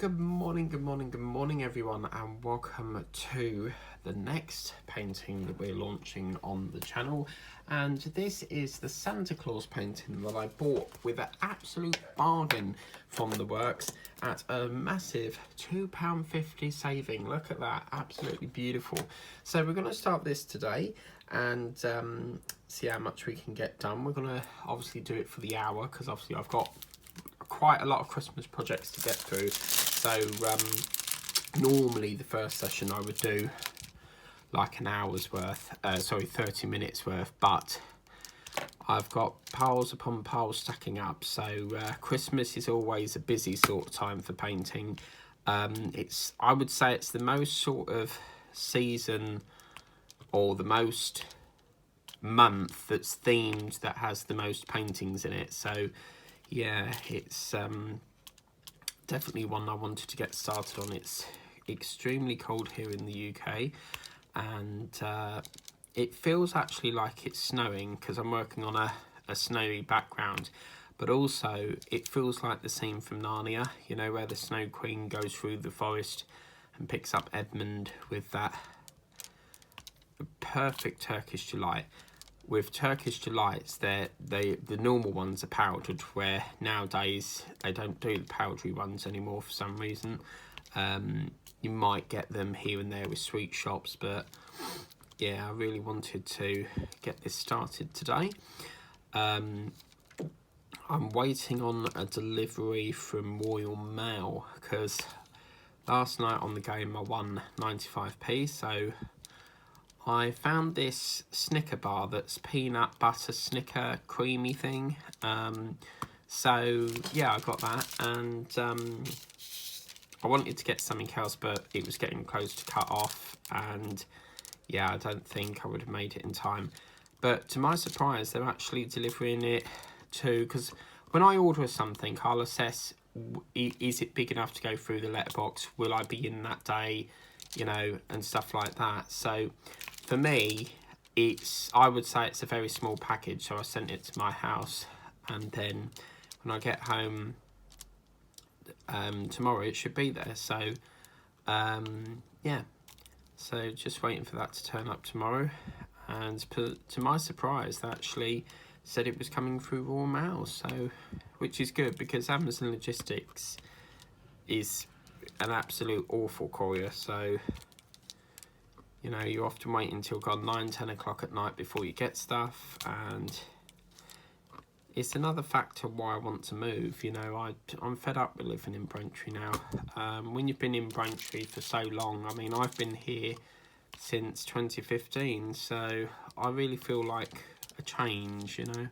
Good morning everyone, and welcome to the next painting that we're launching on the channel. And this is the Santa Claus painting that I bought with an absolute bargain from the works at a massive £2.50 saving. Look at that, absolutely beautiful. So we're going to start this today and see how much we can get done. We're going to obviously do it for the hour because obviously I've got quite a lot of Christmas projects to get through. So normally the first session I would do like an hour's worth, 30 minutes worth, but I've got piles upon piles stacking up. So Christmas is always a busy sort of time for painting. I would say it's the most sort of season, or the most month that's themed, that has the most paintings in it. So yeah, it's definitely one I wanted to get started on. It's extremely cold here in the UK, and it feels actually like it's snowing because I'm working on a snowy background, but also it feels like the scene from Narnia, you know, where the Snow Queen goes through the forest and picks up Edmund with that perfect Turkish delight. With Turkish delights, the normal ones are powdered, where nowadays they don't do the powdery ones anymore for some reason. You might get them here and there with sweet shops, but yeah, I really wanted to get this started today. I'm waiting on a delivery from Royal Mail because last night on the game I won 95p, so I found this Snicker bar that's peanut butter Snicker creamy thing. So yeah, I got that, and I wanted to get something else, but it was getting close to cut off, and yeah, I don't think I would have made it in time. But to my surprise, they're actually delivering it to, because when I order something, I'll assess, is it big enough to go through the letterbox? Will I be in that day? You know, and stuff like that. So for me, I would say it's a very small package. So I sent it to my house, and then when I get home tomorrow, it should be there. So yeah, so just waiting for that to turn up tomorrow. And to my surprise, they actually said it was coming through Royal Mail, so which is good, because Amazon Logistics is an absolute awful courier. So you know, you often wait until 9-10 o'clock at night before you get stuff, and it's another factor why I want to move. You know, I'm fed up with living in Braintree now. When you've been in Braintree for so long, I mean, I've been here since 2015, so I really feel like a change, you know.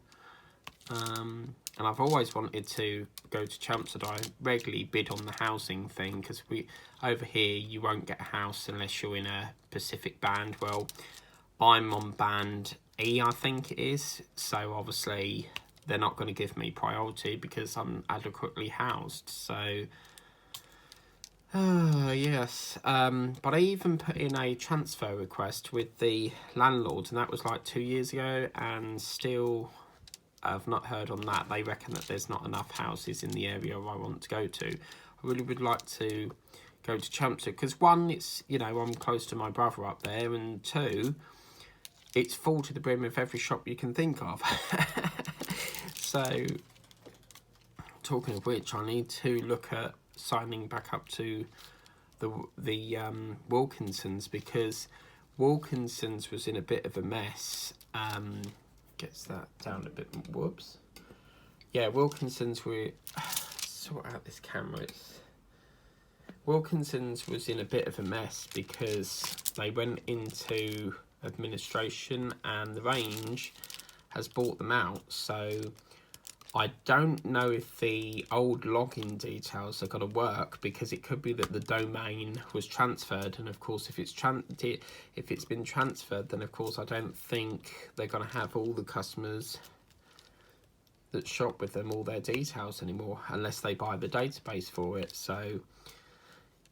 And I've always wanted to go to Chelmsford. I regularly bid on the housing thing, because over here you won't get a house unless you're in a Pacific band. Well, I'm on band E, I think it is, so obviously they're not going to give me priority because I'm adequately housed. So yes, but I even put in a transfer request with the landlord, and that was like 2 years ago, and still I've not heard on that. They reckon that there's not enough houses in the area I want to go to. I really would like to go to Chelmsford because, one, it's, you know, I'm close to my brother up there, and two, it's full to the brim of every shop you can think of. So talking of which, I need to look at signing back up to the Wilkinsons, because Wilkinsons was in a bit of a mess. Gets that down a bit. Whoops. Yeah, Wilkinsons were sort out this camera. Wilkinsons was in a bit of a mess because they went into administration and the range has bought them out. So I don't know if the old login details are going to work, because it could be that the domain was transferred, and of course if it's been transferred, then of course I don't think they're going to have all the customers that shop with them all their details anymore, unless they buy the database for it. So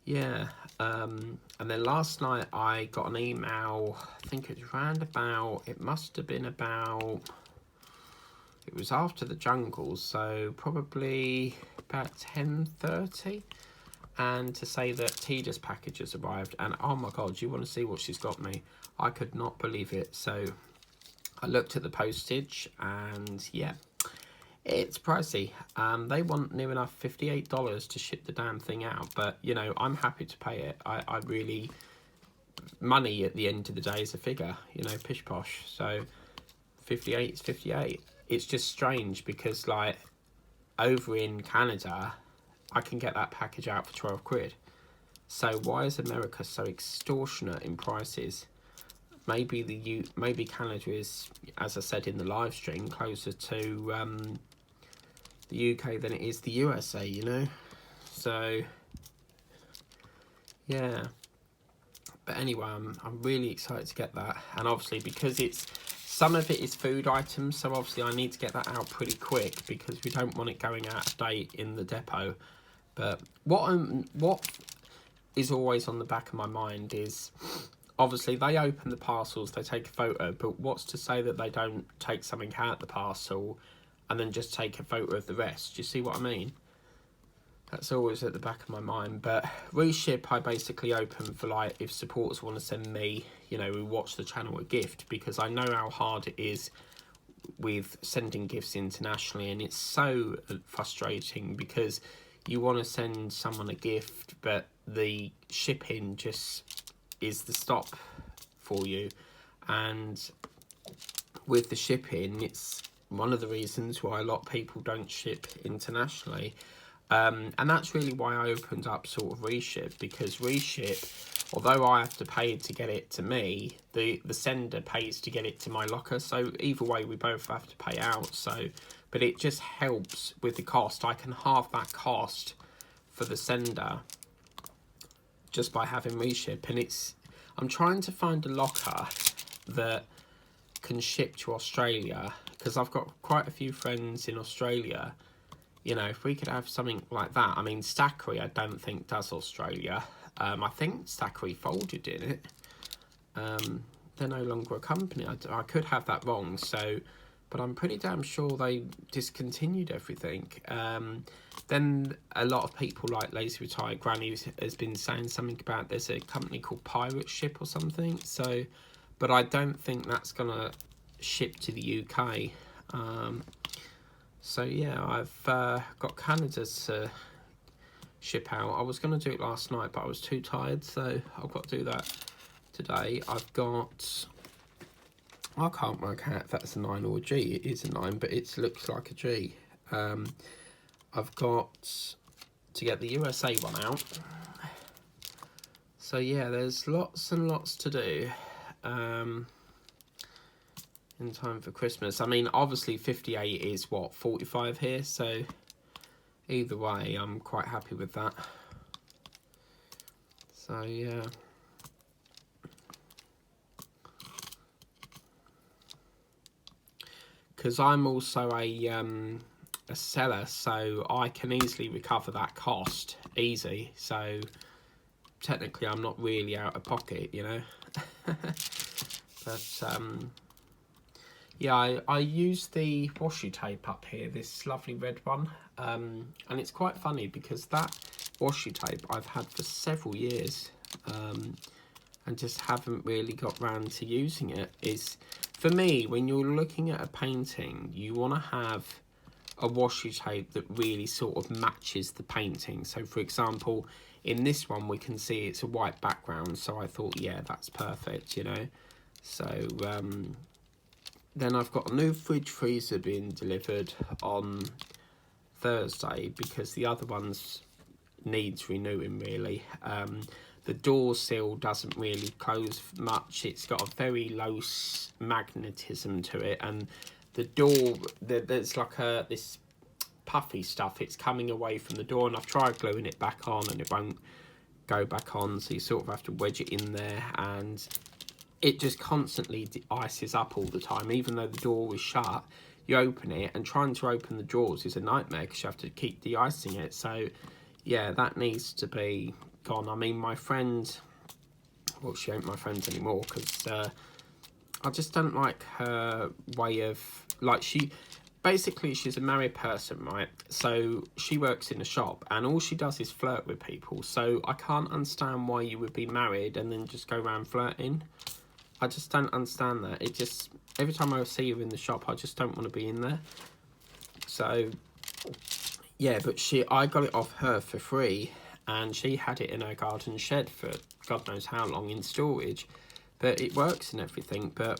yeah, and then last night I got an email, I think it was it was after the jungles, so probably about 10:30, and to say that Tida's package has arrived. And oh my god, you want to see what she's got me? I could not believe it. So I looked at the postage, and yeah, it's pricey. They want near enough $58 to ship the damn thing out, but you know, I'm happy to pay it. I really, money at the end of the day is a figure, you know, pish posh. So 58 is 58. It's just strange because like over in Canada, I can get that package out for 12 quid. So why is America so extortionate in prices? Maybe maybe Canada is, as I said in the live stream, closer to the UK than it is the USA, you know. So yeah. But anyway, I'm really excited to get that, and obviously because some of it is food items, so obviously I need to get that out pretty quick because we don't want it going out of date in the depot. But what is always on the back of my mind is, obviously they open the parcels, they take a photo, but what's to say that they don't take something out of the parcel and then just take a photo of the rest? Do you see what I mean? That's always at the back of my mind. But reship, I basically open for like if supporters want to send me, you know, who watch the channel, a gift, because I know how hard it is with sending gifts internationally, and it's so frustrating because you want to send someone a gift, but the shipping just is the stop for you. And with the shipping, it's one of the reasons why a lot of people don't ship internationally. And that's really why I opened up sort of reship, because reship, although I have to pay to get it to me, the sender pays to get it to my locker. So either way, we both have to pay out. So, but it just helps with the cost. I can halve that cost for the sender just by having reship. And I'm trying to find a locker that can ship to Australia, because I've got quite a few friends in Australia. You know, if we could have something like that. I mean, Stackery, I don't think does Australia. I think Stackery folded in it. They're no longer a company. I could have that wrong. So, but I'm pretty damn sure they discontinued everything. Then a lot of people like Lazy Retired Granny has been saying something about there's a company called Pirate Ship or something. So, but I don't think that's gonna ship to the UK. So yeah, I've got Canada to ship out. I was going to do it last night, but I was too tired, so I've got to do that today. I've got, I can't work out if that's a 9 or a G. It is a 9, but it looks like a G. I've got to get the USA one out. So yeah, there's lots and lots to do. In time for Christmas. I mean, obviously 58 is what, 45 here, so either way I'm quite happy with that. So yeah, because I'm also a seller, so I can easily recover that cost easy, so technically I'm not really out of pocket, you know. But yeah, I use the washi tape up here, this lovely red one, and it's quite funny because that washi tape I've had for several years, and just haven't really got round to using it. For me, when you're looking at a painting, you want to have a washi tape that really sort of matches the painting. So for example, in this one we can see it's a white background, so I thought, yeah, that's perfect, you know. So then I've got a new fridge freezer being delivered on Thursday because the other ones needs renewing really. The door seal doesn't really close much. It's got a very low magnetism to it, and the door, there's like this puffy stuff. It's coming away from the door, and I've tried gluing it back on and it won't go back on, so you sort of have to wedge it in there, and it just constantly ices up all the time. Even though the door was shut, you open it, and trying to open the drawers is a nightmare because you have to keep de-icing it. So yeah, that needs to be gone. I mean, my friend, well, she ain't my friend anymore because I just don't like her way of, like, basically she's a married person, right? So she works in a shop and all she does is flirt with people. So I can't understand why you would be married and then just go around flirting. I just don't understand that. It just, every time I see her in the shop, I just don't want to be in there. So yeah, but I got it off her for free, and she had it in her garden shed for God knows how long in storage. But it works and everything. But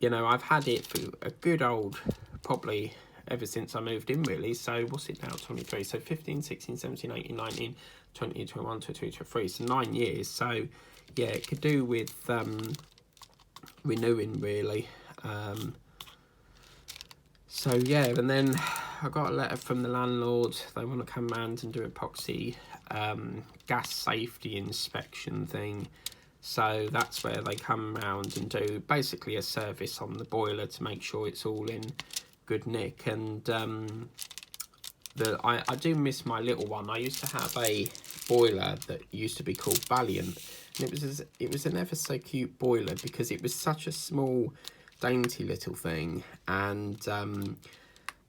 you know, I've had it for a good old, probably ever since I moved in, really. So what's it now? 23. So 15, 16, 17, 18, 19, 20, 21, 22, 23. So 9 years. So yeah, it could do with renewing, really. So yeah, and then I got a letter from the landlord. They want to come round and do epoxy gas safety inspection thing. So that's where they come round and do basically a service on the boiler to make sure it's all in good nick. And I do miss my little one. I used to have a boiler that used to be called Valiant, and it was an ever so cute boiler because it was such a small, dainty little thing. And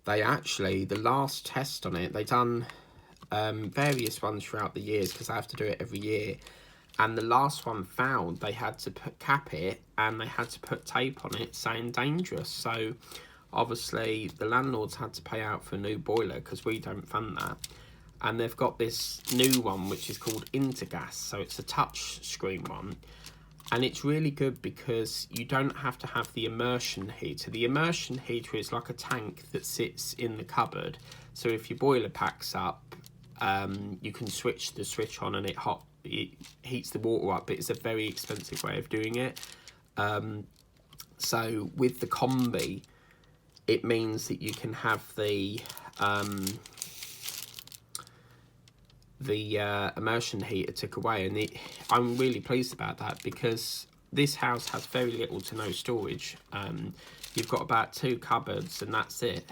they actually, the last test on it, they done various ones throughout the years because I have to do it every year. And the last one found they had to cap it and they had to put tape on it saying dangerous. So obviously the landlords had to pay out for a new boiler because we don't fund that. And they've got this new one which is called Intergas. So it's a touch screen one. And it's really good because you don't have to have the immersion heater. The immersion heater is like a tank that sits in the cupboard. So if your boiler packs up, you can switch the switch on and it heats the water up, but it's a very expensive way of doing it. So with the combi, it means that you can have the immersion heater took away, and I'm really pleased about that because this house has very little to no storage. You've got about 2 cupboards and that's it.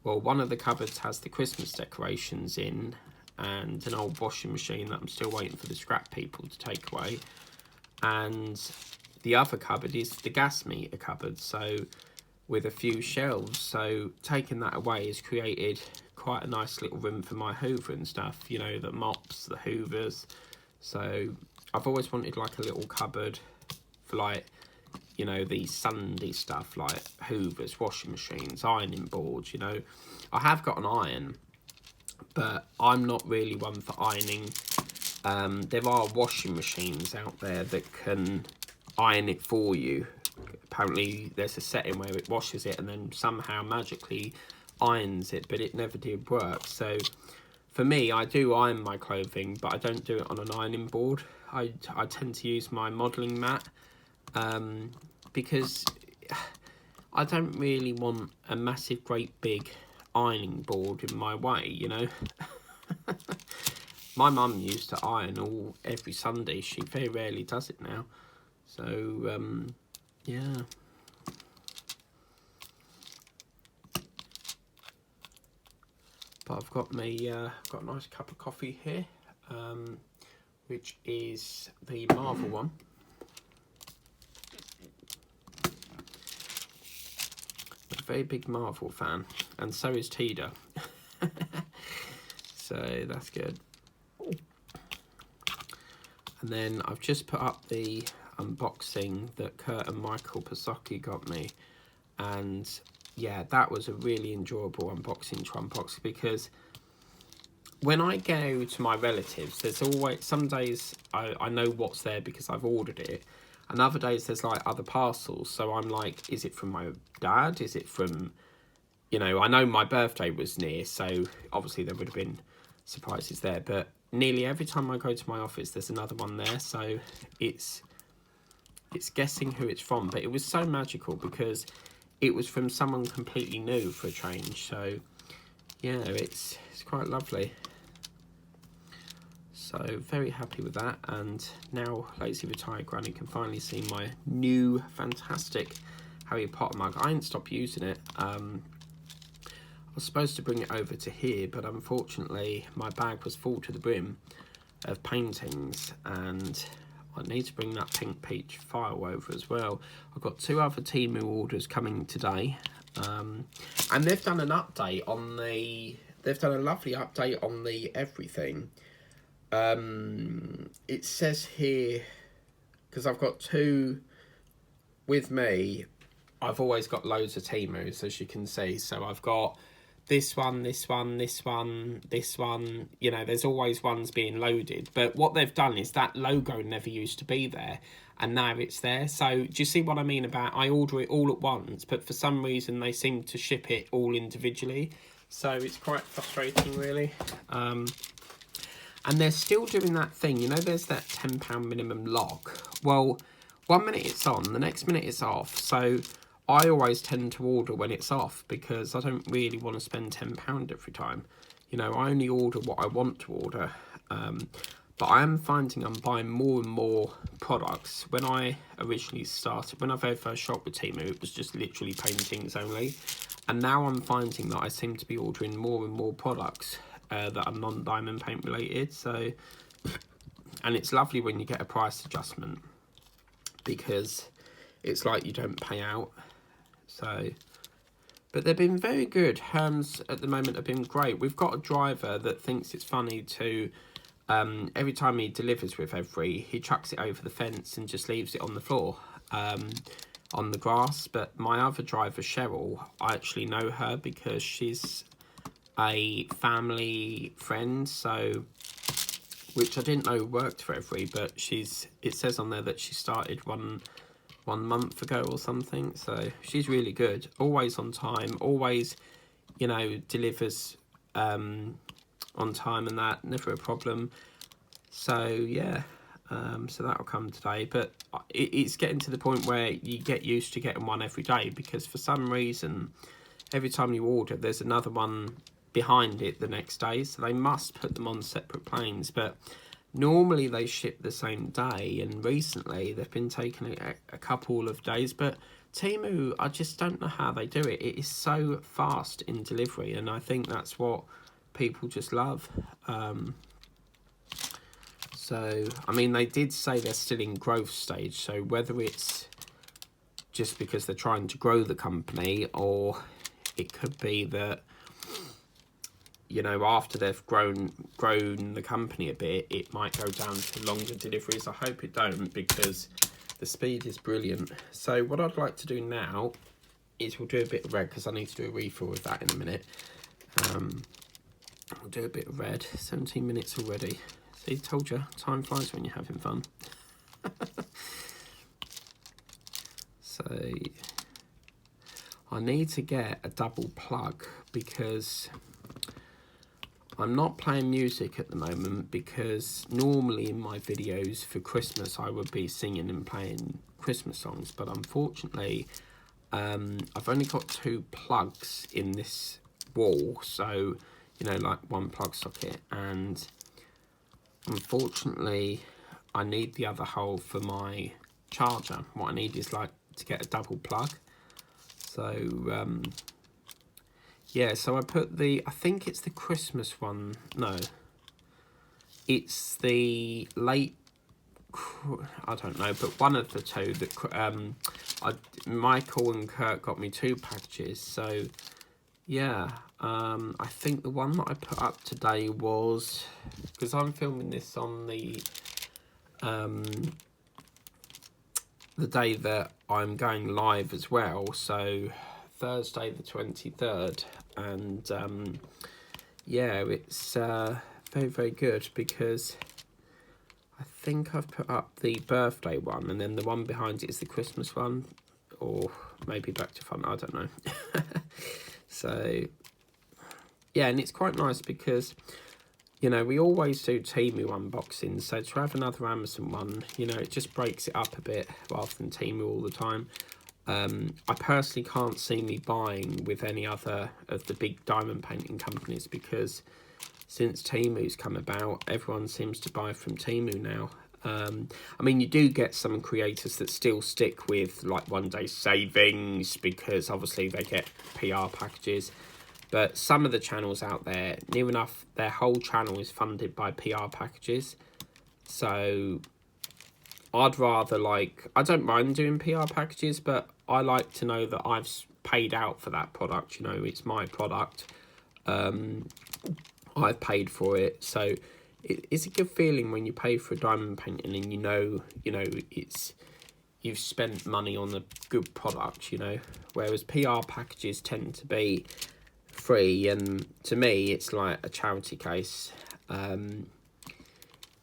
Well, one of the cupboards has the Christmas decorations in and an old washing machine that I'm still waiting for the scrap people to take away. And the other cupboard is the gas meter cupboard, so with a few shelves. So taking that away has created quite a nice little room for my hoover and stuff, you know, the mops, the hoovers. So I've always wanted like a little cupboard for, like, you know, the Sunday stuff like hoovers, washing machines, ironing boards. You know, I have got an iron, but I'm not really one for ironing. There are washing machines out there that can iron it for you. Apparently there's a setting where it washes it and then somehow magically irons it, but it never did work. So for me, I do iron my clothing, but I don't do it on an ironing board. I tend to use my modelling mat, because I don't really want a massive, great big ironing board in my way, you know. My mum used to iron every Sunday. She very rarely does it now. So yeah. But I've got got a nice cup of coffee here, which is the Marvel one. I'm a very big Marvel fan, and so is Tida. So that's good. And then I've just put up the unboxing that Kurt and Michael Pasocki got me, and yeah, that was a really enjoyable unboxing to unbox, because when I go to my relatives, there's always, some days I know what's there because I've ordered it, and other days there's like other parcels, so I'm like, is it from my dad, is it from, you know, I know my birthday was near, so obviously there would have been surprises there, but nearly every time I go to my office there's another one there, so it's guessing who it's from. But it was so magical because it was from someone completely new for a change. So yeah, it's quite lovely. So very happy with that. And now Lazy Retired Granny can finally see my new fantastic Harry Potter mug. I ain't stopped using it. I was supposed to bring it over to here, but unfortunately my bag was full to the brim of paintings, and I need to bring that pink peach file over as well. I've got 2 other Temu orders coming today. And they've done an update on the... They've done a lovely update on the everything. It says here, because I've got two with me, I've always got loads of Temus, as you can see. So I've got this one, this one, this one, this one. You know, there's always ones being loaded. But what they've done is that logo never used to be there, and now it's there. So do you see what I mean about I order it all at once, but for some reason they seem to ship it all individually. So it's quite frustrating, really. And they're still doing that thing. You know, there's that £10 minimum lock. Well, 1 minute it's on, the next minute it's off. So I always tend to order when it's off because I don't really want to spend £10 every time. You know, I only order what I want to order. But I am finding I'm buying more and more products. When I originally started, when I very first shopped with Temu, it was just literally paintings only. And now I'm finding that I seem to be ordering more and more products that are non-diamond paint related. So, and it's lovely when you get a price adjustment because it's like you don't pay out. So, but they've been very good. Herms at the moment have been great. We've got a driver that thinks it's funny to, every time he delivers with Every, he chucks it over the fence and just leaves it on the floor, on the grass. But my other driver, Cheryl, I actually know her because she's a family friend, so, which I didn't know worked for Every, but it says on there that she started one month ago or something. So she's really good, always on time, always, you know, delivers on time and that, never a problem. So yeah, so that'll come today. But it's getting to the point where you get used to getting one every day, because for some reason every time you order there's another one behind it the next day, so they must put them on separate planes. But normally they ship the same day, and recently they've been taking a couple of days. But Temu, I just don't know how they do it. It is so fast in delivery, and I think that's what people just love. So, I mean, they did say they're still in growth stage, so whether it's just because they're trying to grow the company, or it could be that, you know, after they've grown the company a bit, it might go down to longer deliveries. I hope it don't, because the speed is brilliant. So what I'd like to do now is we'll do a bit of red, because I need to do a refill with that in a minute. We'll do a bit of red. 17 minutes already. See, told you, time flies when you're having fun. So I need to get a double plug, because I'm not playing music at the moment, because normally in my videos for Christmas I would be singing and playing Christmas songs, but unfortunately I've only got 2 plugs in this wall, so, you know, like one plug socket, and unfortunately I need the other hole for my charger. What I need is like to get a double plug. So yeah, so I put I think it's the Christmas one. No, it's the late, I don't know, but one of the two that Michael and Kurt got me 2 packages. So yeah, I think the one that I put up today was, because I'm filming this on the day that I'm going live as well, so Thursday the 23rd, and yeah, it's very, very good, because I think I've put up the birthday one, and then the one behind it is the Christmas one, or maybe Back to Fun, I don't know. So yeah, and it's quite nice because, you know, we always do Temu unboxings, so to have another Amazon one, you know, it just breaks it up a bit rather than Temu all the time. I personally can't see me buying with any other of the big diamond painting companies, because since Temu's come about, everyone seems to buy from Temu now. I mean, you do get some creators that still stick with like One Day Savings, because obviously they get PR packages. But some of the channels out there, near enough, their whole channel is funded by PR packages. So I'd rather, like, I don't mind doing PR packages, but I like to know that paid out for that product. You know, it's my product. I've paid for it, so it's a good feeling when you pay for a diamond painting and you know you've spent money on a good product. You know, whereas PR packages tend to be free, and to me it's like a charity case.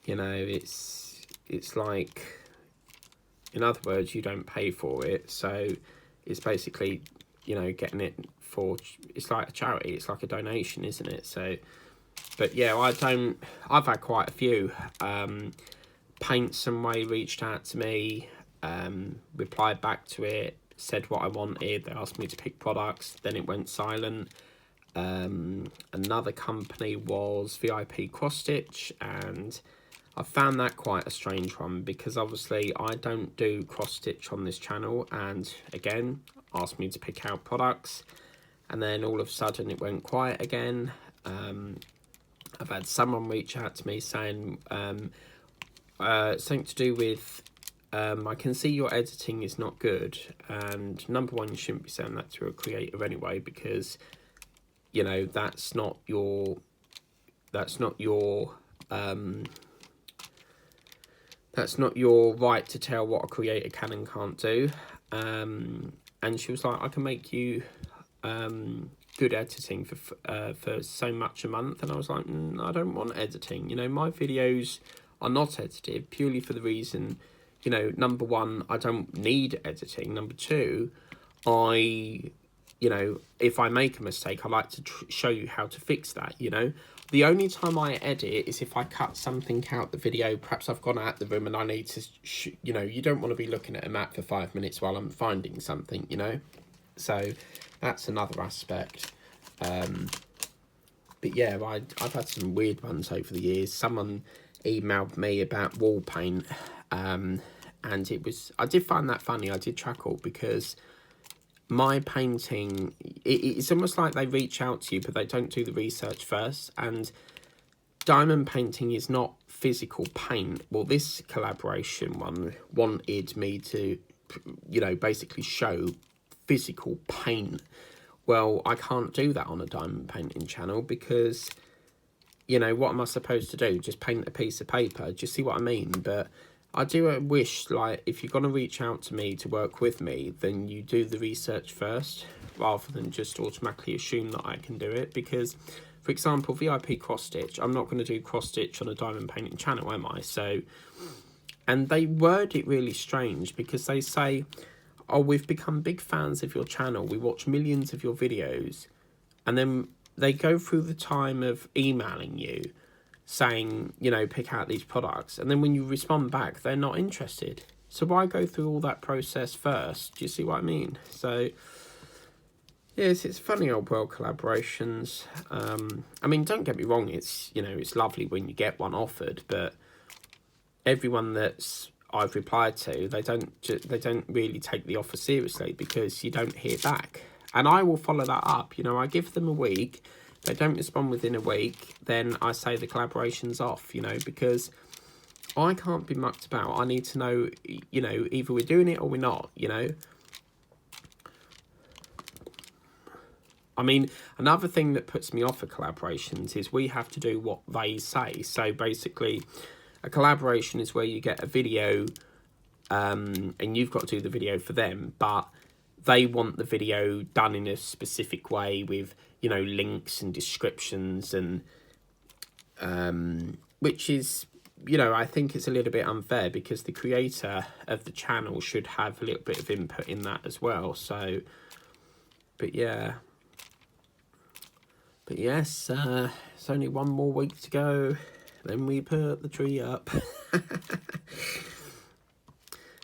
You know, it's like, in other words, you don't pay for it, so it's basically, you know, getting it for, it's like a charity, it's like a donation, isn't it? So, but yeah, I've had quite a few. Paint Some Way reached out to me, replied back to it, said what I wanted. They asked me to pick products, then it went silent. Another company was VIP Cross Stitch, and I found that quite a strange one, because obviously I don't do cross stitch on this channel, and again asked me to pick out products, and then all of a sudden it went quiet again. I've had someone reach out to me saying something to do with I can see your editing is not good, and number one, you shouldn't be saying that to a creator anyway, because, you know, that's not your right to tell what a creator can and can't do. And she was like, I can make you good editing for so much a month. And I was like, I don't want editing. You know, my videos are not edited purely for the reason, you know, number one, I don't need editing. Number two, you know, if I make a mistake, I like to show you how to fix that, you know. The only time I edit is if I cut something out the video. Perhaps I've gone out the room and I need to, you know, you don't want to be looking at a map for 5 minutes while I'm finding something, you know. So that's another aspect. But yeah, I've had some weird ones over the years. Someone emailed me about wall paint, and I did find that funny. I did chuckle, because my painting, it's almost like they reach out to you, but they don't do the research first. And diamond painting is not physical paint. Well, this collaboration one wanted me to, you know, basically show physical paint. Well, I can't do that on a diamond painting channel, because, you know, what am I supposed to do? Just paint a piece of paper? Do you see what I mean? But I do wish, like, if you're going to reach out to me to work with me, then you do the research first, rather than just automatically assume that I can do it. Because, for example, VIP Cross Stitch, I'm not going to do cross stitch on a diamond painting channel, am I? So, and they word it really strange, because they say, oh, we've become big fans of your channel, we watch millions of your videos, and then they go through the time of emailing you saying, you know, pick out these products, and then when you respond back, they're not interested. So why go through all that process first? Do you see what I mean? So yes, it's funny old world collaborations. I mean, don't get me wrong, it's, you know, it's lovely when you get one offered, but everyone that's I've replied to, they don't really take the offer seriously, because you don't hear back. And I will follow that up. You know, I give them a week. They don't respond within a week, then I say the collaboration's off, you know, because I can't be mucked about. I need to know, you know, either we're doing it or we're not, you know. I mean, another thing that puts me off of collaborations is we have to do what they say. So basically, a collaboration is where you get a video, and you've got to do the video for them, but they want the video done in a specific way with, you know, links and descriptions, and which is, you know, I think it's a little bit unfair, because the creator of the channel should have a little bit of input in that as well. So, but yeah. But yes, it's only one more week to go, then we put the tree up.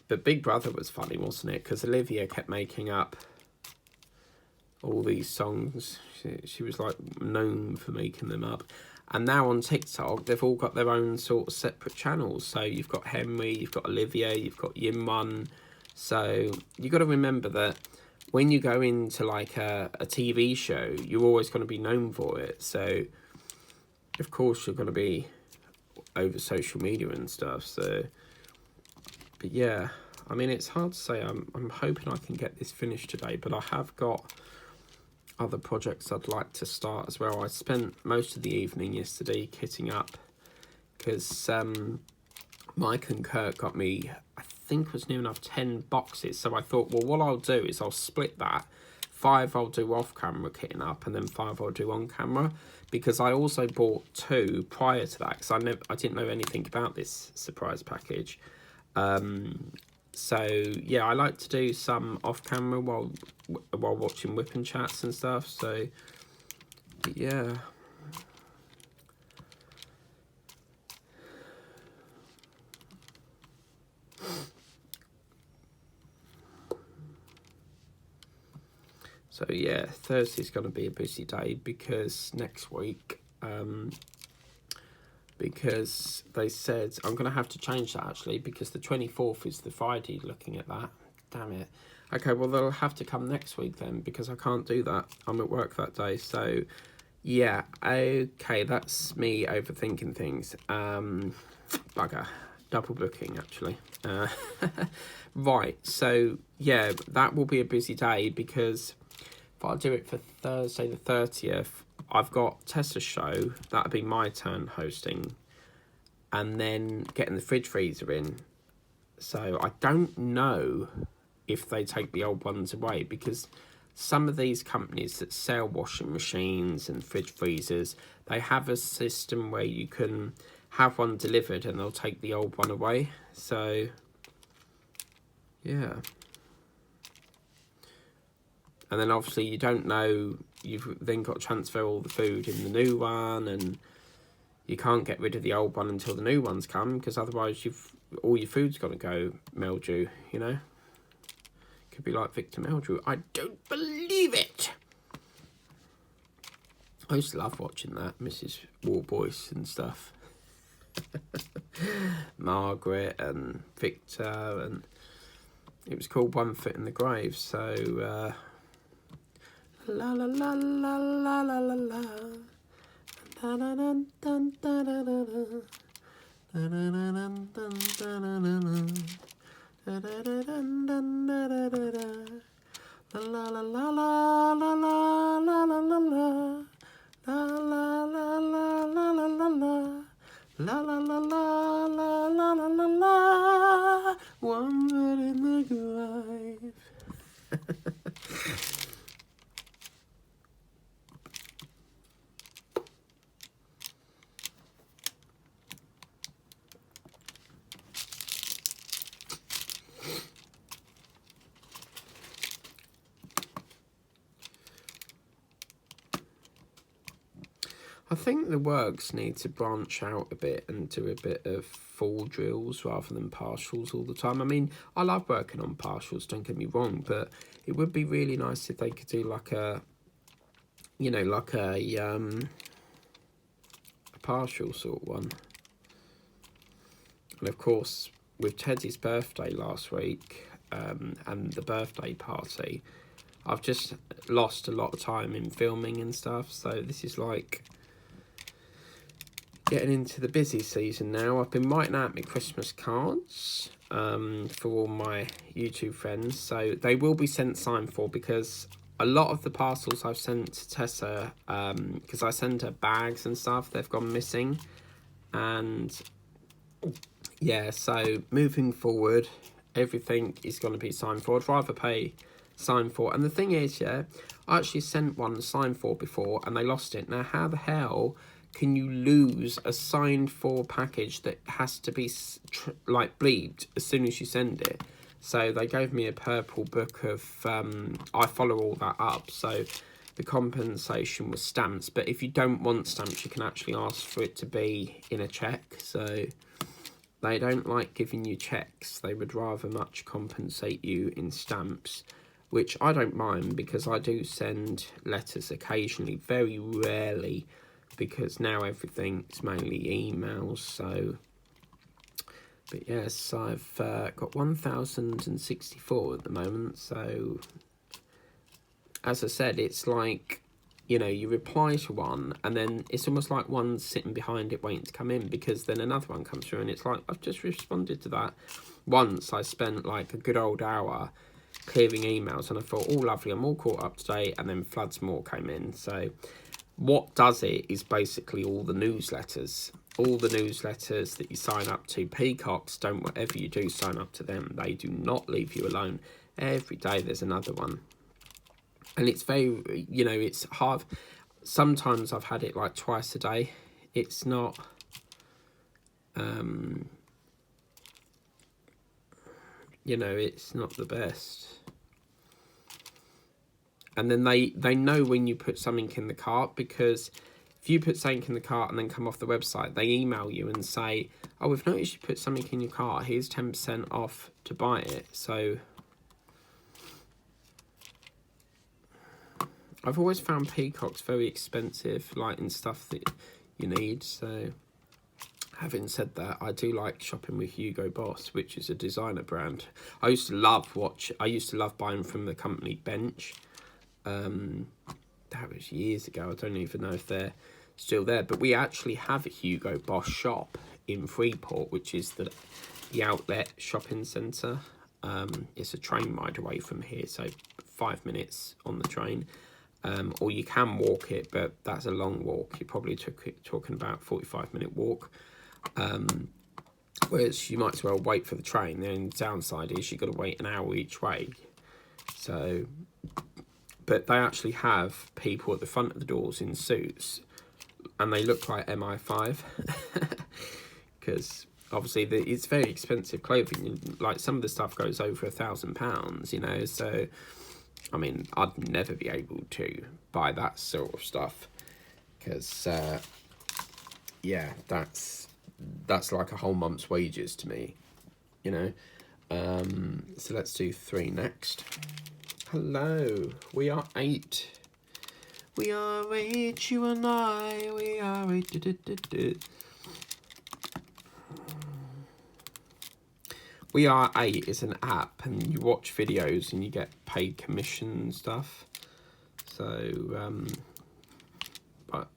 But Big Brother was funny, wasn't it? Because Olivia kept making up all these songs. She was like known for making them up. And now on TikTok, they've all got their own sort of separate channels. So you've got Henry, you've got Olivia, you've got Yin1. So you've got to remember that when you go into like a TV show, you're always going to be known for it. So, of course, you're going to be over social media and stuff. So, but yeah, I mean, it's hard to say. I'm hoping I can get this finished today, but I have got other projects I'd like to start as well. I spent most of the evening yesterday kitting up because Mike and Kurt got me, I think it was near enough 10 boxes. So I thought, well, what I'll do is I'll split that. 5 I'll do off camera kitting up, and then 5 I'll do on camera, because I also bought 2 prior to that because I didn't know anything about this surprise package. So yeah, I like to do some off camera while watching whipping chats and stuff. So yeah. So yeah, Thursday's going to be a busy day because next week, because they said I'm going to have to change that actually, because the 24th is the Friday. Looking at that, damn it. Okay, well they'll have to come next week then, because I can't do that. I'm at work that day. So yeah, okay, that's me overthinking things. Bugger. Double booking actually. Right, so yeah, that will be a busy day, because if I do it for Thursday the 30th, I've got Tessa's show. That'll be my turn hosting. And then getting the fridge freezer in. So I don't know if they take the old ones away, because some of these companies that sell washing machines and fridge freezers, they have a system where you can have one delivered and they'll take the old one away. So yeah. And then obviously you don't know, you've then got to transfer all the food in the new one, and you can't get rid of the old one until the new ones come, because otherwise all your food's got to go mildew, you know. Could be like Victor Meldrew. I don't believe it. I used to love watching that, Mrs. Warboyce and stuff. Margaret and Victor, and it was called One Foot in the Grave. So la la la la la la la la. Dun dun dun dun dun dun dun. Dun dun dun dun dun dun dun. Da da da dun dun da da da da. La la la la la la la la la la. La la la la la la la la. La la la la la la la la la. One foot in the grave. I think the works need to branch out a bit and do a bit of full drills rather than partials all the time. I mean, I love working on partials, don't get me wrong, but it would be really nice if they could do like a, you know, like a partial sort of one. And of course, with Teddy's birthday last week, and the birthday party, I've just lost a lot of time in filming and stuff, so this is like getting into the busy season now. I've been writing out my Christmas cards for all my YouTube friends, so they will be sent signed for, because a lot of the parcels I've sent to Tessa, because I send her bags and stuff, they've gone missing. And yeah, so moving forward, everything is going to be signed for. I'd rather pay signed for. And the thing is, yeah, I actually sent one signed for before and they lost it. Now, how the hell can you lose a signed for package that has to be like bleeped as soon as you send it? So they gave me a purple book of, I follow all that up. So the compensation was stamps, but if you don't want stamps, you can actually ask for it to be in a cheque. So they don't like giving you cheques. They would rather much compensate you in stamps, which I don't mind, because I do send letters occasionally, very rarely, because now everything's mainly emails. So, but yes, I've got 1,064 at the moment. So, as I said, it's like you know, you reply to one and then it's almost like one's sitting behind it waiting to come in, because then another one comes through and it's like, I've just responded to that. Once I spent like a good old hour clearing emails and I thought, oh lovely, I'm all caught up today, and then floods more came in. So what does it is basically all the newsletters. All the newsletters that you sign up to. Peacocks don't, whatever you do, sign up to them. They do not leave you alone. Every day there's another one. And it's very, you know, it's hard. Sometimes I've had it like twice a day. It's not, you know, it's not the best. And then they know when you put something in the cart, because if you put something in the cart and then come off the website, they email you and say, oh, we've noticed you put something in your cart. Here's 10% off to buy it. So I've always found Peacocks very expensive, like in stuff that you need. So having said that, I do like shopping with Hugo Boss, which is a designer brand. I used to love buying from the company Bench. That was years ago. I don't even know if they're still there, but we actually have a Hugo Boss shop in Freeport, which is the outlet shopping centre. It's a train ride away from here, so 5 minutes on the train. Or you can walk it, but that's a long walk. You're probably talking about 45-minute walk. Whereas you might as well wait for the train. The only downside is you've got to wait an hour each way. So, but they actually have people at the front of the doors in suits, and they look like MI5. Because obviously it's very expensive clothing. Like some of the stuff goes over £1,000, you know, so I mean, I'd never be able to buy that sort of stuff, because yeah, that's like a whole month's wages to me, you know. So let's do 3 next. Hello, we are 8. We are 8, you and I, we are 8. We Are 8 is an app, and you watch videos and you get paid commission and stuff. So, but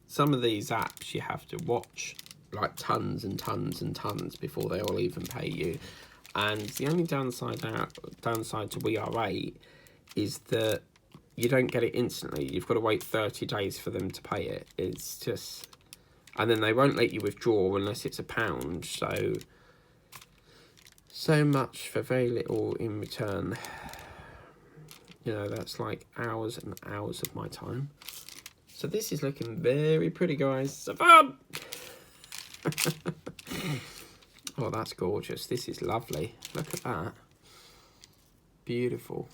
some of these apps you have to watch like tons and tons and tons before they all even pay you. And the only downside to We Are 8 is that you don't get it instantly. You've got to wait 30 days for them to pay it. It's just, and then they won't let you withdraw unless it's £1. So much for very little in return. You know, that's like hours and hours of my time. So this is looking very pretty, guys. So fun! Oh, that's gorgeous. This is lovely. Look at that. Beautiful.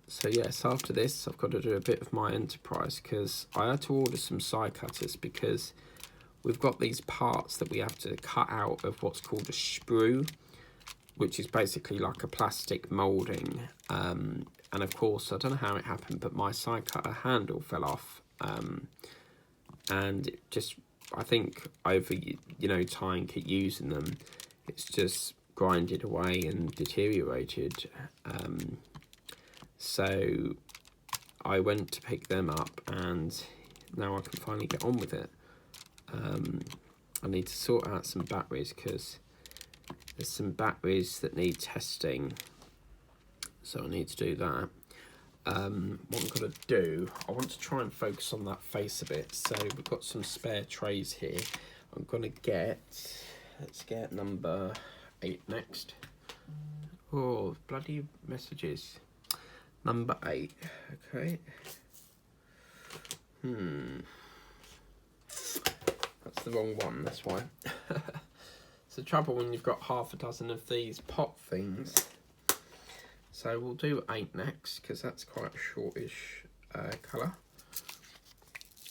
So yes, after this, I've got to do a bit of my enterprise, because I had to order some side cutters, because we've got these parts that we have to cut out of what's called a sprue, which is basically like a plastic moulding. And of course, I don't know how it happened, but my side cutter handle fell off. And it just, I think over, you know, time, keep using them, it's just grinded away and deteriorated. So I went to pick them up, and now I can finally get on with it. I need to sort out some batteries, because there's some batteries that need testing, so I need to do that. What I'm going to do, I want to try and focus on that face a bit. So we've got some spare trays here. I'm going to get, let's get number 8 next. Oh, bloody messages. Number 8, okay. That's the wrong one, that's why. It's the trouble when you've got half a dozen of these pot things. So we'll do 8 next, because that's quite a shortish colour.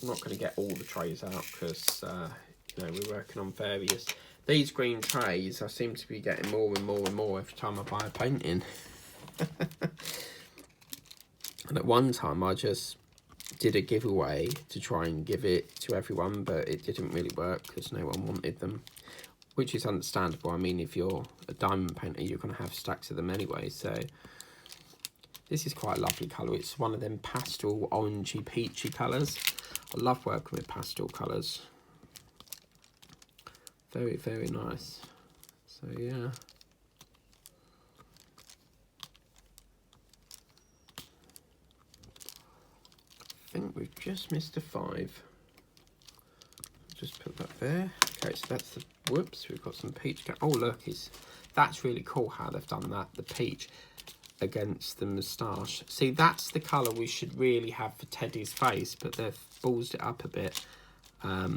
I'm not going to get all the trays out, because you know, we're working on various. These green trays, I seem to be getting more and more and more every time I buy a painting. And at one time I just did a giveaway to try and give it to everyone, but it didn't really work because no one wanted them, which is understandable. I mean, if you're a diamond painter, you're going to have stacks of them anyway. So This is quite a lovely colour. It's one of them pastel, orangey, peachy colours. I love working with pastel colours. Very, very nice. So, yeah. I think we've just missed a 5. Just put that there. Okay, so that's the, whoops, we've got some peach. Oh, look, that's really cool how they've done that, the peach against the moustache. See, that's the colour we should really have for Teddy's face, but they've ballsed it up a bit. I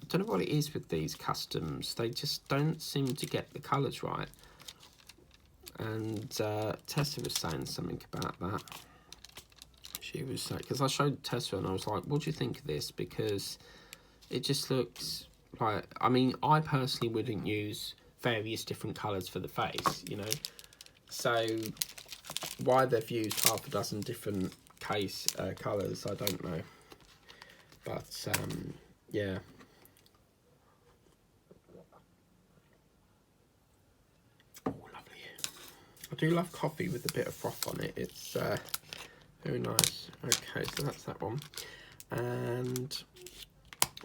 don't know what it is with these customs. They just don't seem to get the colours right. And Tessa was saying something about that. She was saying, because I showed Tessa and I was like, what do you think of this? Because it just looks like, I mean, I personally wouldn't use various different colours for the face, you know. So why they've used half a dozen different colours, I don't know. But yeah. Oh, lovely. I do love coffee with a bit of froth on it. It's very nice. Okay, so that's that one. And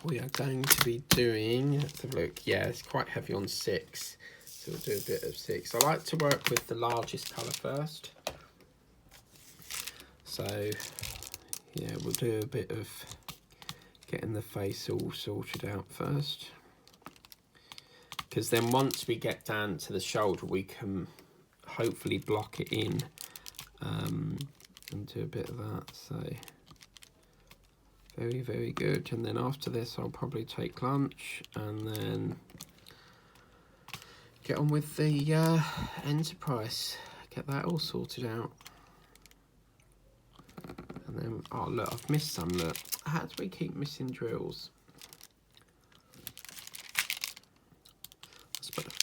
we are going to be doing, let's have a look. Yeah, it's quite heavy on 6. So we'll do a bit of 6. I like to work with the largest colour first. So, yeah, we'll do a bit of getting the face all sorted out first. Because then once we get down to the shoulder, we can hopefully block it in and do a bit of that. So, very, very good. And then after this, I'll probably take lunch and then get on with the enterprise. Get that all sorted out. And then, oh look, I've missed some, look. How do we keep missing drills?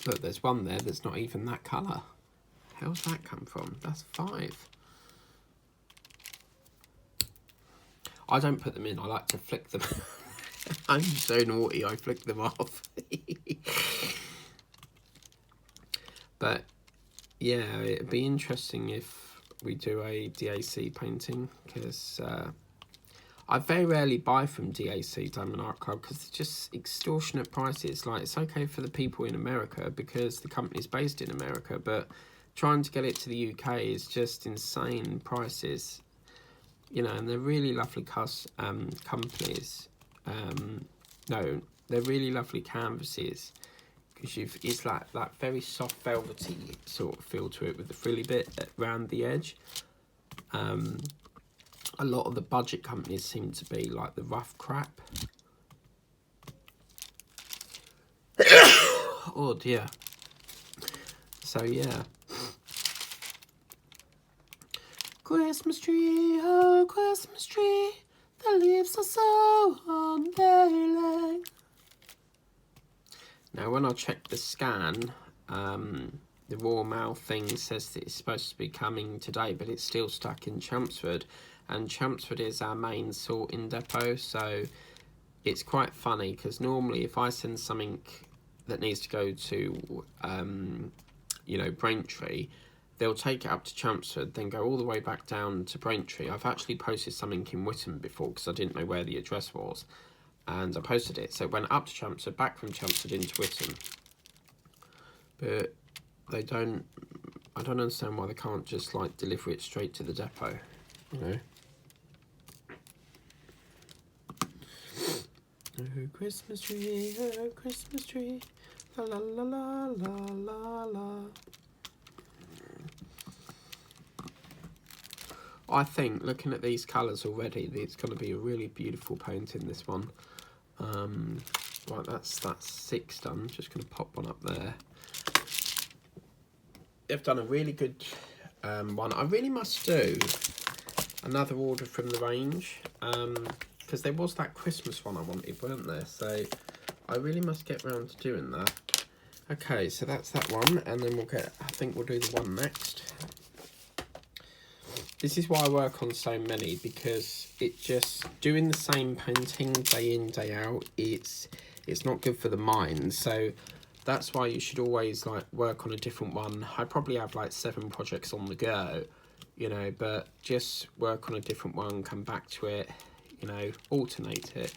Look, there's one there that's not even that colour. How's that come from? That's 5. I don't put them in, I like to flick them. I'm so naughty, I flick them off. But yeah, it'd be interesting if we do a DAC painting, because I very rarely buy from DAC, Diamond Art Club, because it's just extortionate prices. Like, it's okay for the people in America because the company's based in America, but trying to get it to the UK is just insane prices. You know, and they're really lovely companies. No, they're really lovely canvases, because it's like that very soft velvety sort of feel to it with the frilly bit around the edge. A lot of the budget companies seem to be like the rough crap. Oh dear. So yeah. Christmas tree, oh Christmas tree, the leaves are so unveiling. Now when I checked the scan, the Royal Mail thing says that it's supposed to be coming today, but it's still stuck in Chelmsford. And Chelmsford is our main sorting depot, so it's quite funny, because normally if I send something that needs to go to, you know, Braintree, they'll take it up to Chelmsford, then go all the way back down to Braintree. I've actually posted something in Witham before, because I didn't know where the address was, and I posted it. So it went up to Chelmsford, back from Chelmsford into Witham. But they don't, I don't understand why they can't just, like, deliver it straight to the depot, you know. Oh, Christmas tree, la la la la la la la. I think, looking at these colours already, it's going to be a really beautiful painting, this one. Right, that's 6 done. Just going to pop one up there. They've done a really good one. I really must do another order from the range, because there was that Christmas one I wanted, weren't there? So I really must get round to doing that. Okay, so that's that one, and then I think we'll do the one next. This is why I work on so many, because it just, doing the same painting day in, day out, it's not good for the mind. So that's why you should always, like, work on a different one. I probably have like 7 projects on the go, you know, but just work on a different one, come back to it, you know, alternate it.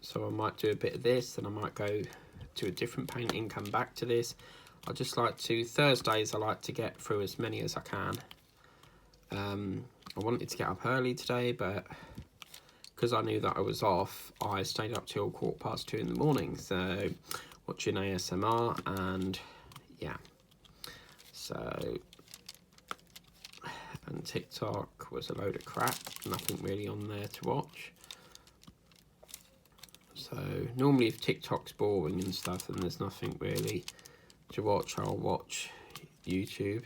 So I might do a bit of this, then I might go to a different painting, come back to this. I just like to, Thursdays I like to get through as many as I can. I wanted to get up early today, but because I knew that I was off, I stayed up till 2:15 in the morning, so watching ASMR, and yeah, so, and TikTok was a load of crap, nothing really on there to watch. So normally if TikTok's boring and stuff and there's nothing really to watch, I'll watch YouTube,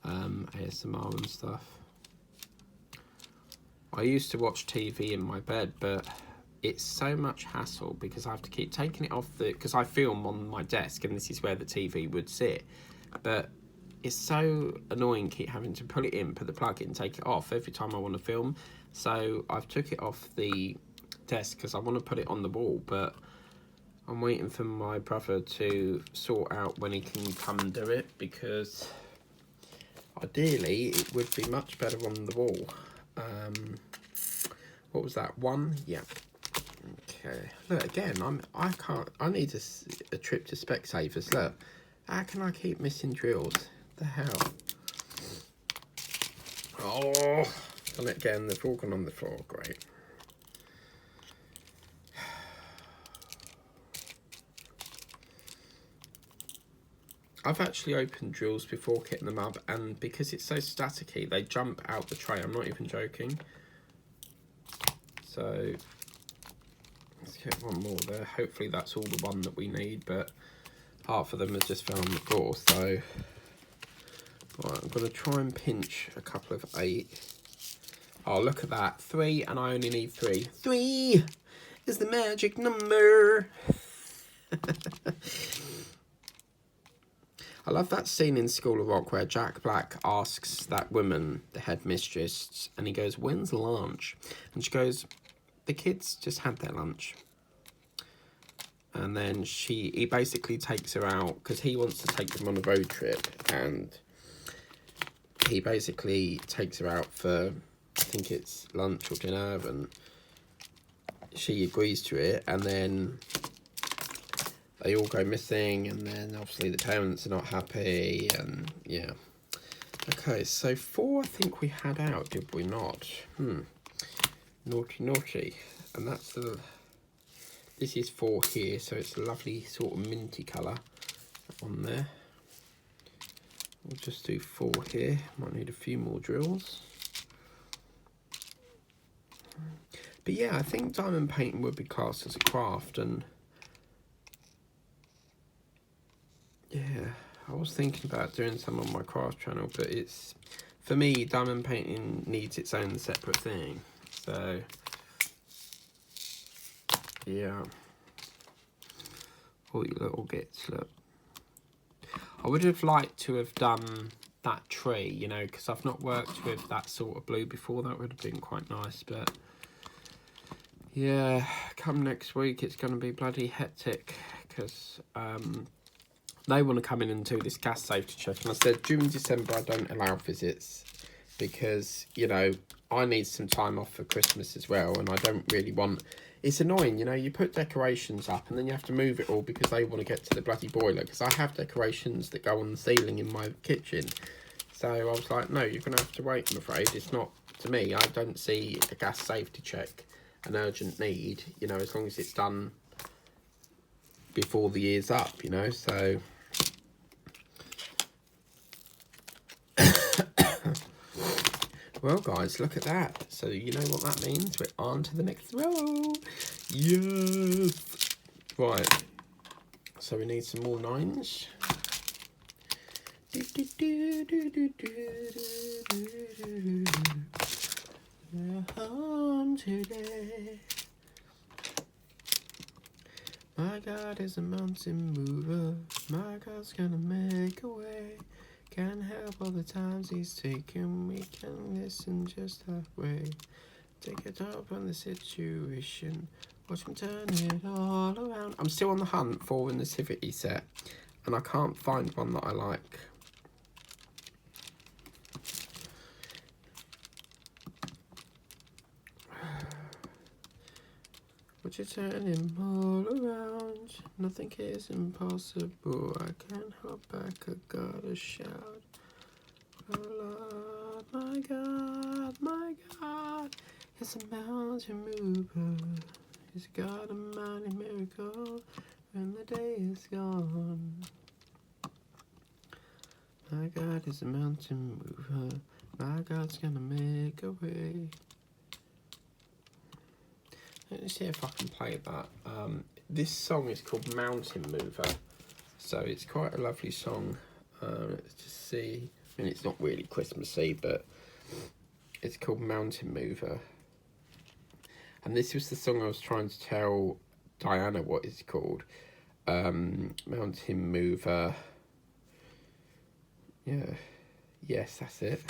ASMR and stuff. I used to watch TV in my bed, but it's so much hassle because I have to keep taking it off because I film on my desk and this is where the TV would sit, but it's so annoying keep having to put it in, put the plug in, take it off every time I want to film. So I've took it off the desk because I want to put it on the wall, but I'm waiting for my brother to sort out when he can come and do it, because ideally it would be much better on the wall. What was that, 1? Yeah. Okay, look again, I need a trip to Specsavers. Look, how can I keep missing drills? The hell. Oh, done it again, they've all gone on the floor. Great. I've actually opened drills before kitting them up, and because it's so staticky, they jump out the tray. I'm not even joking. So let's get one more there. Hopefully that's all the one that we need, but half of them have just fell on the floor. So right, I'm going to try and pinch a couple of 8. Oh, look at that. 3, and I only need 3. 3 is the magic number. I love that scene in School of Rock where Jack Black asks that woman, the headmistress, and he goes, "When's lunch?" And she goes, "The kids just had their lunch." And then he basically takes her out because he wants to take them on a road trip, and he basically takes her out for, I think it's lunch or dinner, and she agrees to it, and then they all go missing, and then obviously the parents are not happy, and yeah. Okay, so 4 I think we had out, did we not? Naughty, naughty. And that's this is 4 here, so it's a lovely sort of minty colour on there. We'll just do 4 here. Might need a few more drills. But yeah, I think diamond painting would be classed as a craft, and yeah, I was thinking about doing some on my craft channel, but it's, for me, diamond painting needs its own separate thing. So yeah, all you little gits, look. I would have liked to have done that tree, you know, because I've not worked with that sort of blue before. That would have been quite nice, but yeah, come next week it's going to be bloody hectic because they want to come in and do this gas safety check, and I said June, December I don't allow visits because, you know, I need some time off for Christmas as well, and I don't really want, it's annoying, you know, you put decorations up and then you have to move it all because they want to get to the bloody boiler, because I have decorations that go on the ceiling in my kitchen. So I was like, no, you're going to have to wait, I'm afraid. It's not, to me, I don't see a gas safety check an urgent need, you know, as long as it's done before the year's up, you know, so well guys, look at that. So you know what that means, we're on to the next row. Yes. Right, so we need some more 9s. We're home today. My God is a mountain mover. My God's gonna make a way. Can't help all the times he's taken. We can listen just halfway. Take it up on the situation. Watch him turn it all around. I'm still on the hunt for a nativity set, and I can't find one that I like. Watch it turning all around. Nothing is impossible. I can't hold back. I gotta shout. Oh Lord, my God, my God. It's a mountain mover. He's got a mighty miracle when the day is gone. My God is a mountain mover. My God's gonna make a way. Let's see if I can play that. This song is called Mountain Mover. So it's quite a lovely song. Let's just see. I mean, it's not really Christmassy, but it's called Mountain Mover. And this was the song I was trying to tell Diana what it's called. Mountain Mover. Yeah. Yes, that's it.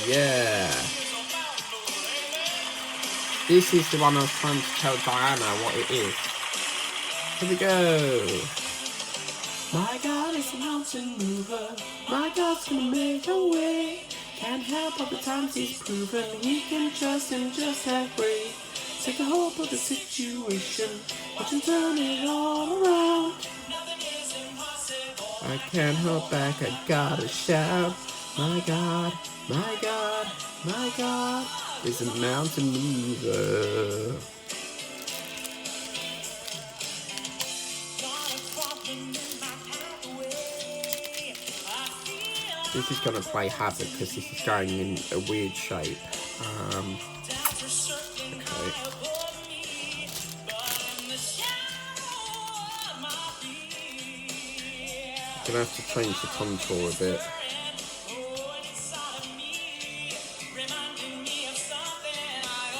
Yeah. This is the one I was trying to tell Diana what it is. Here we go. My God is a mountain mover. My God's gonna make a way. Can't help all the times he's proven he can trust him just halfway. Take a hold of the situation. Watch him turn it all around. I can't hold back, I gotta shout. My God, my God, my God is a mountain mover. This is going to play havoc because this is going in a weird shape. Okay. I'm going to have to change the contour a bit.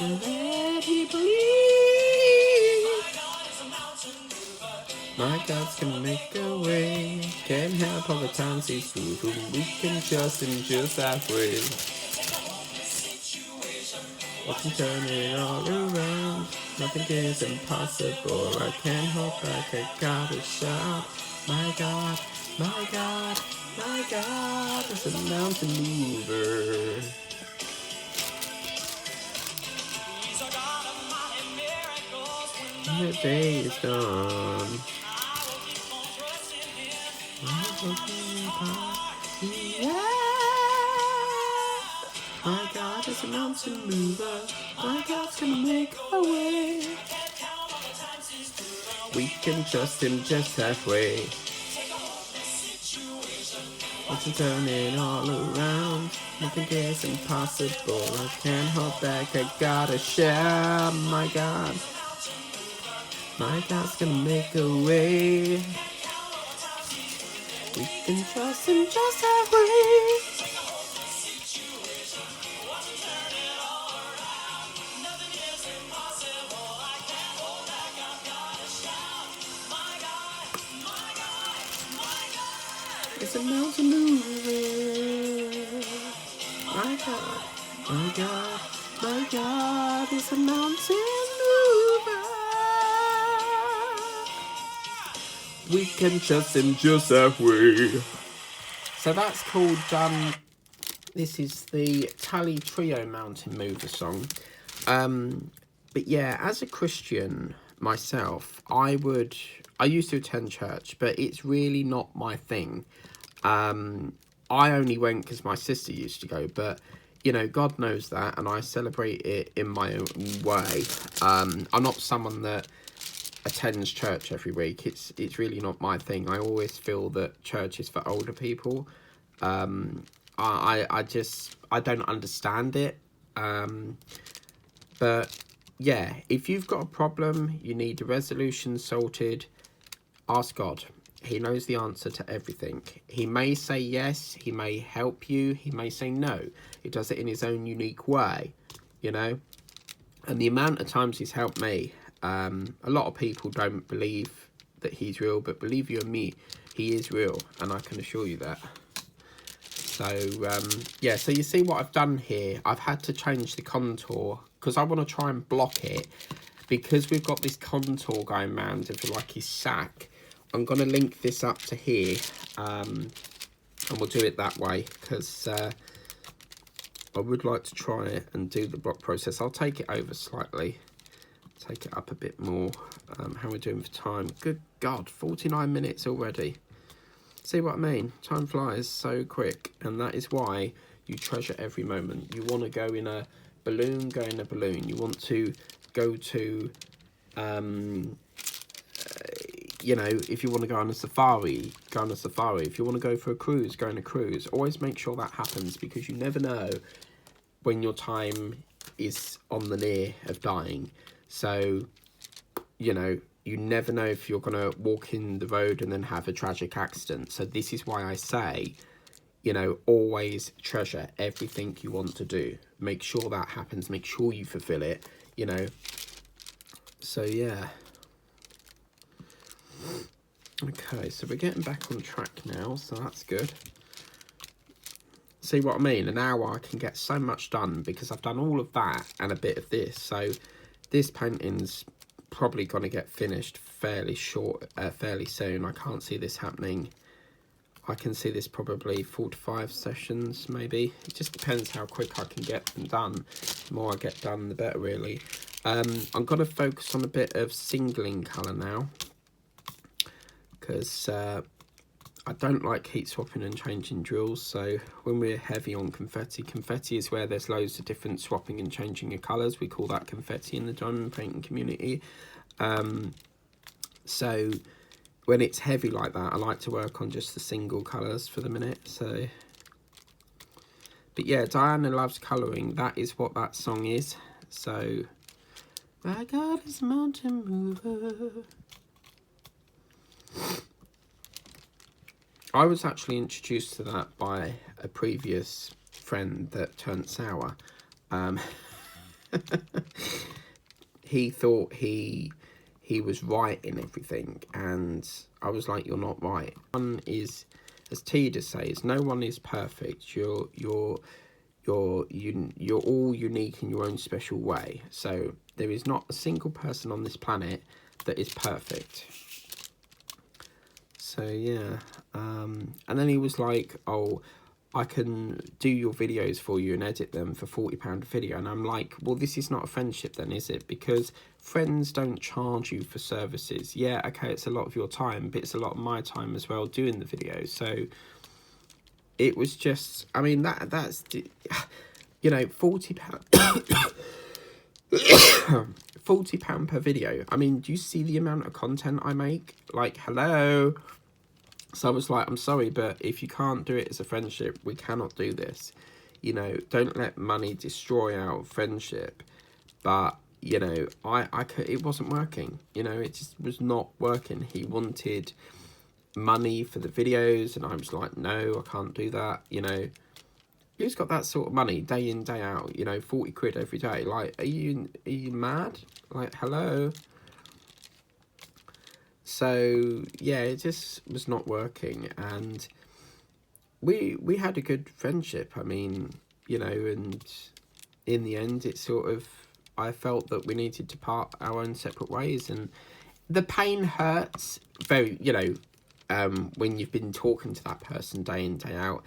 Let me believe. My God's gonna make a way. Can't help all the times he's proven we can trust him just halfway. Watch him turn it all around. Nothing is impossible. I can't hold back. I gotta shout. My God, my God, my God is a mountain mover. The day is done. Yeah. My God is a mountain mover. My God's gonna make a way. We can trust him just halfway. Watch him turn it all around. Nothing is impossible. I can't hold back. I gotta shout. My God. My God's gonna make a way. We can trust him just halfway. It's a mountain mover. My God, my God, my God, it's a mountain mover. We can trust him just halfway. So that's called, this is the Tally Trio Mountain Mover song. But yeah, as a Christian myself, I used to attend church, but it's really not my thing. I only went because my sister used to go, but you know, God knows that, and I celebrate it in my own way. I'm not someone that attends church every week. It's really not my thing. I always feel that church is for older people. I don't understand it. But yeah, if you've got a problem, you need a resolution sorted, ask God. He knows the answer to everything. He may say yes, he may help you, he may say no. He does it in his own unique way, you know. And the amount of times he's helped me, a lot of people don't believe that he's real, but believe you and me, he is real, and I can assure you that. So, yeah, so you see what I've done here. I've had to change the contour, because I want to try and block it, because we've got this contour going round, if you like, his sack. I'm going to link this up to here, and we'll do it that way, because I would like to try it and do the block process. I'll take it over slightly, take it up a bit more. How are we doing for time? Good God, 49 minutes already. See what I mean? Time flies so quick, and that is why you treasure every moment. You want to go in a balloon, go in a balloon. You want to go to, you know, if you want to go on a safari, go on a safari. If you want to go for a cruise, go on a cruise. Always make sure that happens, because you never know when your time is on the near of dying. So, you know, you never know if you're going to walk in the road and then have a tragic accident. So this is why I say, you know, always treasure everything you want to do. Make sure that happens. Make sure you fulfill it, you know. So, yeah. Okay, so we're getting back on track now, so that's good. See what I mean? An hour I can get so much done because I've done all of that and a bit of this. So this painting's probably going to get finished fairly soon. I can't see this happening. I can see this probably 4 to 5 sessions maybe. It just depends how quick I can get them done. The more I get done, the better, really. I'm going to focus on a bit of singling colour now, because I don't like heat swapping and changing drills. So when we're heavy on confetti is where there's loads of different swapping and changing of colours. We call that confetti in the diamond painting community. So when it's heavy like that, I like to work on just the single colours for the minute. So, but yeah, Diana loves colouring. That is what that song is. So, my God is a mountain mover. I was actually introduced to that by a previous friend that turned sour. He thought he was right in everything, and I was like, you're not right. One is, as Tida says, no one is perfect. You're all unique in your own special way. So there is not a single person on this planet that is perfect. So yeah, and then he was like, oh, I can do your videos for you and edit them for £40 a video. And I'm like, well, this is not a friendship then, is it? Because friends don't charge you for services. Yeah, okay, it's a lot of your time, but it's a lot of my time as well doing the videos. So it was just, I mean, that's, you know, £40. £40 per video. I mean, do you see the amount of content I make? Like, hello. So I was like, I'm sorry, but if you can't do it as a friendship, we cannot do this. You know, don't let money destroy our friendship. But, you know, it wasn't working. You know, it just was not working. He wanted money for the videos, and I was like, no, I can't do that. You know, who's got that sort of money day in, day out? You know, 40 quid every day. Like, are you mad? Like, hello. So yeah, it just was not working, and we had a good friendship. I mean, you know, and in the end, it sort of, I felt that we needed to part our own separate ways, and the pain hurts very, you know, when you've been talking to that person day in, day out.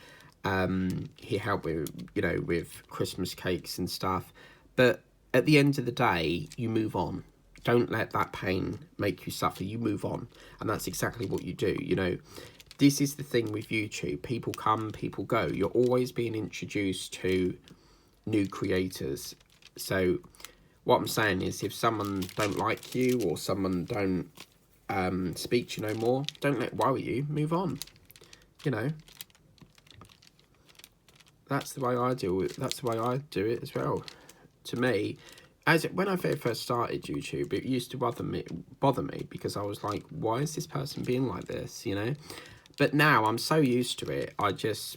He helped with, you know, with Christmas cakes and stuff, but at the end of the day, you move on. Don't let that pain make you suffer. You move on. And that's exactly what you do. You know, this is the thing with YouTube. People come, people go. You're always being introduced to new creators. So what I'm saying is, if someone don't like you, or someone don't speak to you no more, don't let it worry you. Move on. You know, that's the way I deal with it. That's the way I do it as well. To me, when I very first started YouTube, it used to bother me because I was like, why is this person being like this, you know? But now I'm so used to it, I just,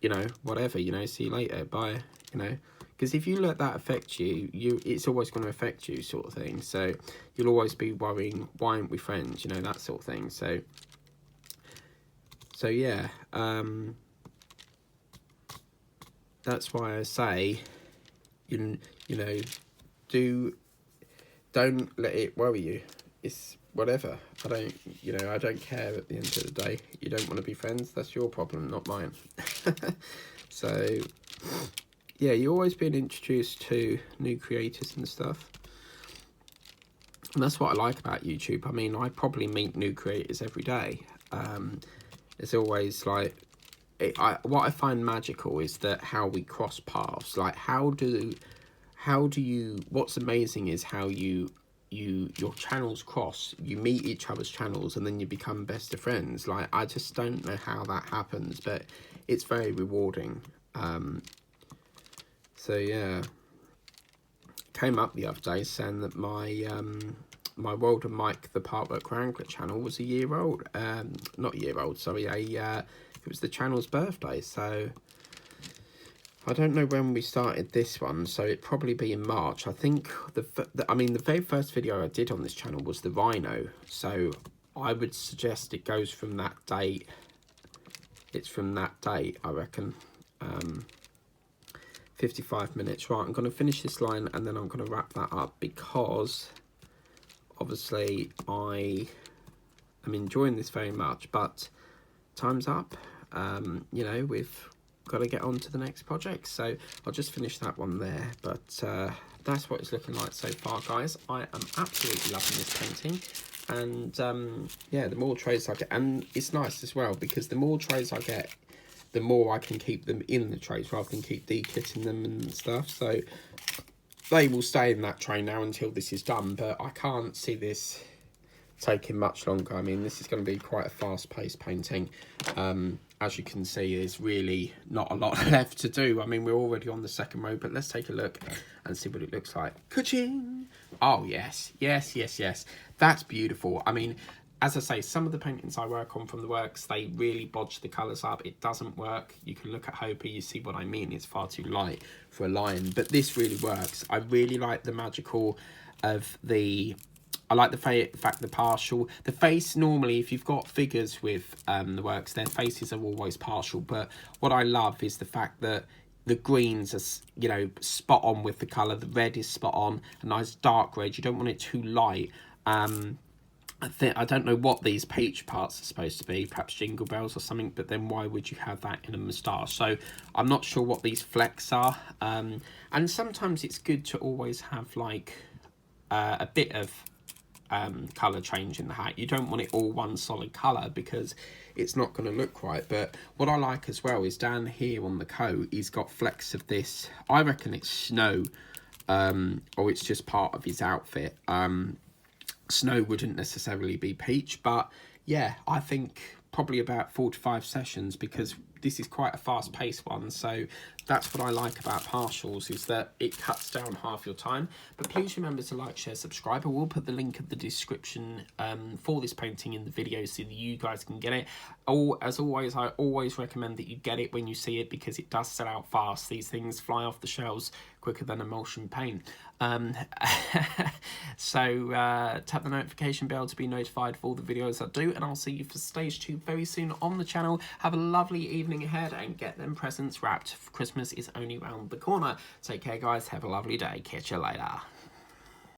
you know, whatever, you know, see you later, bye, you know? Because if you let that affect you, it's always going to affect you, sort of thing. So you'll always be worrying, why aren't we friends, you know, that sort of thing. So yeah, that's why I say, you know, don't let it worry you. It's whatever. I don't care at the end of the day. You don't want to be friends, that's your problem, not mine. So yeah, you're always being introduced to new creators and stuff. And that's what I like about YouTube. I mean, I probably meet new creators every day. It's always like, what I find magical is that how we cross paths. Like, how do you, what's amazing is how your channels cross, you meet each other's channels, and then you become best of friends. Like, I just don't know how that happens, but it's very rewarding. So yeah, came up the other day saying that my World of Mike the Parkwork Wrangler channel was a year old. Not a year old, sorry. It was the channel's birthday. So I don't know when we started this one, so it'd probably be in March. I think the very first video I did on this channel was the Rhino. So I would suggest it goes from that date. It's from that date, I reckon. 55 minutes. Right, I'm going to finish this line and then I'm going to wrap that up, because obviously I am enjoying this very much, but time's up. You know, we've got to get on to the next project, so I'll just finish that one there. But that's what it's looking like so far, guys. I am absolutely loving this painting, and yeah, the more trays I get, and it's nice as well, because the more trays I get, the more I can keep them in the trays rather than keep declitting them and stuff. So they will stay in that tray now until this is done, but I can't see this taking much longer. I mean, this is going to be quite a fast-paced painting. As you can see, there's really not a lot left to do. I mean, we're already on the second row, but let's take a look and see what it looks like. Ka-ching! Oh, yes. Yes, yes, yes. That's beautiful. I mean, as I say, some of the paintings I work on from the works, they really bodge the colours up. It doesn't work. You can look at Hopi, you see what I mean. It's far too light for a lion, but this really works. I really like the magical of the... I like the fact the partial... The face, normally, if you've got figures with the works, their faces are always partial, but what I love is the fact that the greens are, you know, spot on with the colour. The red is spot on. A nice dark red. You don't want it too light. I don't know what these peach parts are supposed to be, perhaps jingle bells or something, but then why would you have that in a moustache? So I'm not sure what these flecks are. And sometimes it's good to always have like a bit of colour change in the hat. You don't want it all one solid colour because it's not going to look right. But what I like as well is down here on the coat, he's got flecks of this. I reckon it's snow, or it's just part of his outfit. Snow wouldn't necessarily be peach, but yeah, I think probably about 4 to 5 sessions, because this is quite a fast-paced one. So that's what I like about partials, is that it cuts down half your time. But please remember to like, share, subscribe. I will put the link in the description for this painting in the video so that you guys can get it. As always, I always recommend that you get it when you see it, because it does sell out fast. These things fly off the shelves quicker than emulsion paint. So tap the notification bell to be notified for all the videos I do, and I'll see you for stage 2 very soon on the channel. Have a lovely evening ahead and get them presents wrapped. Christmas is only round the corner. Take care, guys. Have a lovely day. Catch you later.